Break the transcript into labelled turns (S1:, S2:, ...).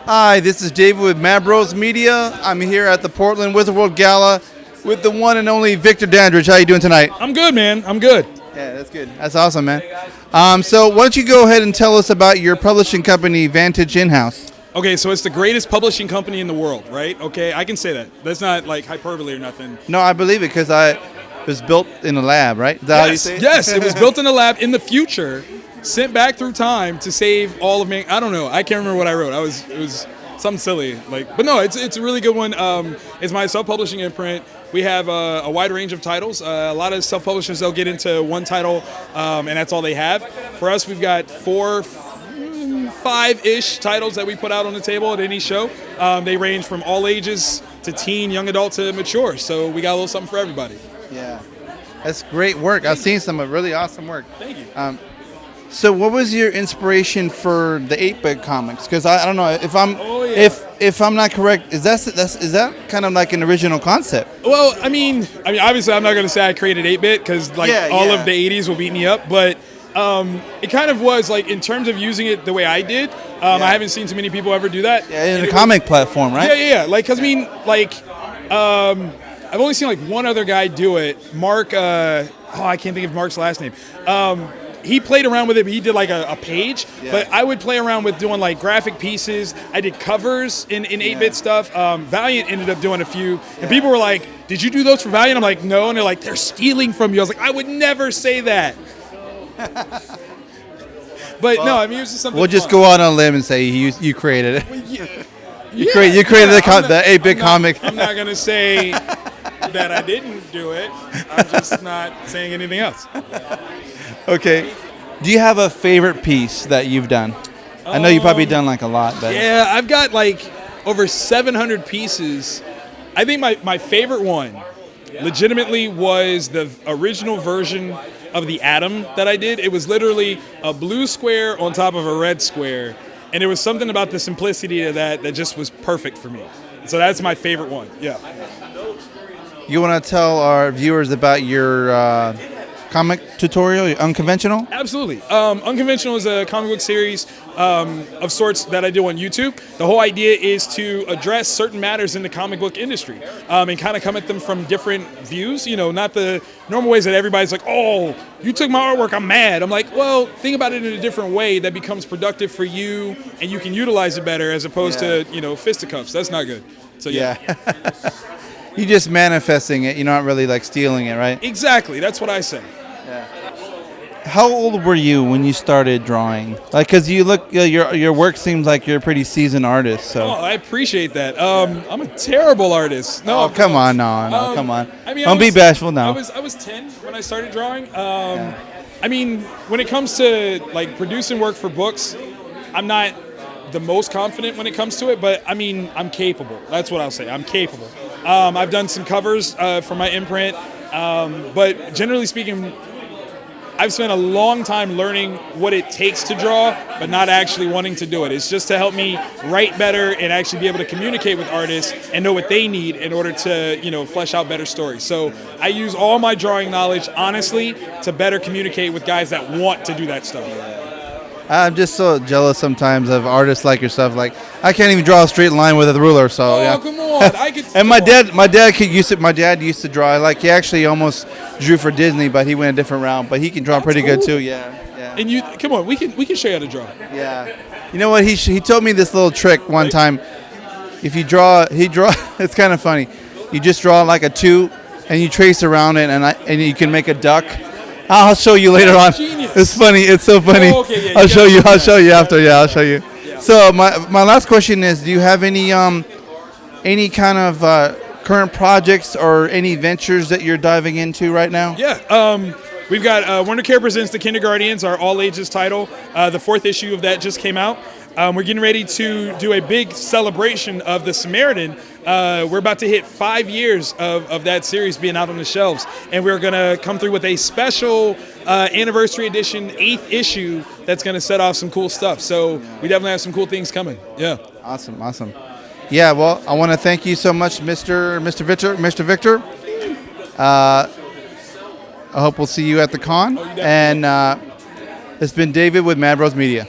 S1: Hi, this is David with Mad Bros Media. I'm here at the Portland Wizard World Gala with the one and only Victor Dandridge. How you doing tonight?
S2: I'm good, man. I'm good.
S1: Yeah, that's good. That's awesome, man. So why don't you go ahead and tell us about your publishing company, Vantage In-House?
S2: Okay, so it's the greatest publishing company in the world, right? Okay, I can say that. That's not like hyperbole or nothing.
S1: No, I believe it because it was built in a lab, right? Is that how you say it?
S2: Yes, it was built in a lab in the future, sent back through time to save all of me. I don't know. I can't remember what I wrote. It was something silly, but no, it's a really good one. It's my self-publishing imprint. We have a wide range of titles. A lot of self-publishers, they'll get into one title, and that's all they have. For us, we've got 5-ish titles that we put out on the table at any show. They range from all ages to teen, young adult to mature. So we got a little something for everybody.
S1: Yeah, that's great work. I've seen some really awesome work.
S2: Thank you.
S1: So what was your inspiration for the 8-bit comics? Because I don't know if I'm if I'm not correct, is that kind of like an original concept?
S2: Well, I mean, obviously I'm not going to say I created 8-bit because all of the 80s will beat me up, but it kind of was like in terms of using it the way I did. I haven't seen too many people ever do that.
S1: Yeah, in a comic platform, right?
S2: Yeah. Like, cause I mean, like, I've only seen like one other guy do it. Mark. I can't think of Mark's last name. He played around with it, but he did like a page. Yeah. But I would play around with doing like graphic pieces. I did covers in 8-bit stuff. Valiant ended up doing a few. And people were like, did you do those for Valiant? I'm like, no. And they're like, they're stealing from you. I was like, I would never say that. But no, I mean, it was just something
S1: We'll just go out on a limb and say you created it. You created the 8-bit comic.
S2: I'm not going to say that I didn't do it. I'm just not saying anything else.
S1: Okay. Do you have a favorite piece that you've done? I know you've probably done like a lot. But
S2: yeah, I've got like over 700 pieces. I think my favorite one legitimately was the original version of the Atom that I did. It was literally a blue square on top of a red square. And there was something about the simplicity of that just was perfect for me. So that's my favorite one, yeah.
S1: You want to tell our viewers about your comic tutorial, Unconventional?
S2: Absolutely. Unconventional is a comic book series of sorts that I do on YouTube. The whole idea is to address certain matters in the comic book industry and kind of come at them from different views. You know, not the normal ways that everybody's like, oh, you took my artwork, I'm mad. I'm like, well, think about it in a different way that becomes productive for you and you can utilize it better as opposed to, fisticuffs. That's not good. So, yeah.
S1: You're just manifesting it. You're not really like stealing it, right?
S2: Exactly. That's what I say.
S1: Yeah. How old were you when you started drawing? Like, cause you look, your work seems like you're a pretty seasoned artist. So.
S2: Oh, I appreciate that. I'm a terrible artist. No,
S1: come on, no, come on.
S2: I mean,
S1: don't be bashful now.
S2: I was 10 when I started drawing. I mean, when it comes to like producing work for books, I'm not the most confident when it comes to it, but I mean, I'm capable. That's what I'll say. I'm capable. I've done some covers for my imprint, but generally speaking, I've spent a long time learning what it takes to draw, but not actually wanting to do it. It's just to help me write better and actually be able to communicate with artists and know what they need in order to, flesh out better stories. So I use all my drawing knowledge, honestly, to better communicate with guys that want to do that stuff.
S1: I'm just so jealous sometimes of artists like yourself. Like, I can't even draw a straight line with a ruler. So
S2: yeah. Come on! I could.
S1: And my dad used to draw. Like, he actually almost drew for Disney, but he went a different route. But he can draw pretty good too. Yeah.
S2: And you, come on, we can show you how to draw.
S1: Yeah. You know what? He told me this little trick one time. If you draw, it's kind of funny. You just draw like a 2, and you trace around it, and you can make a duck. I'll show you later on.
S2: Genius.
S1: It's funny. It's so funny.
S2: Oh, okay, yeah,
S1: I'll show you after. Yeah, I'll show you. Yeah. So my last question is: do you have any kind of current projects or any ventures that you're diving into right now?
S2: Yeah. We've got Wonder Care Presents The Kinderguardians, our all ages title. The 4th issue of that just came out. We're getting ready to do a big celebration of The Samaritan. We're about to hit 5 years of that series being out on the shelves. And we're going to come through with a special anniversary edition 8th issue that's going to set off some cool stuff. So we definitely have some cool things coming. Yeah.
S1: Awesome. Yeah, well, I want to thank you so much, Mr. Victor. I hope we'll see you at the con. And it's been David with Mad Bros Media.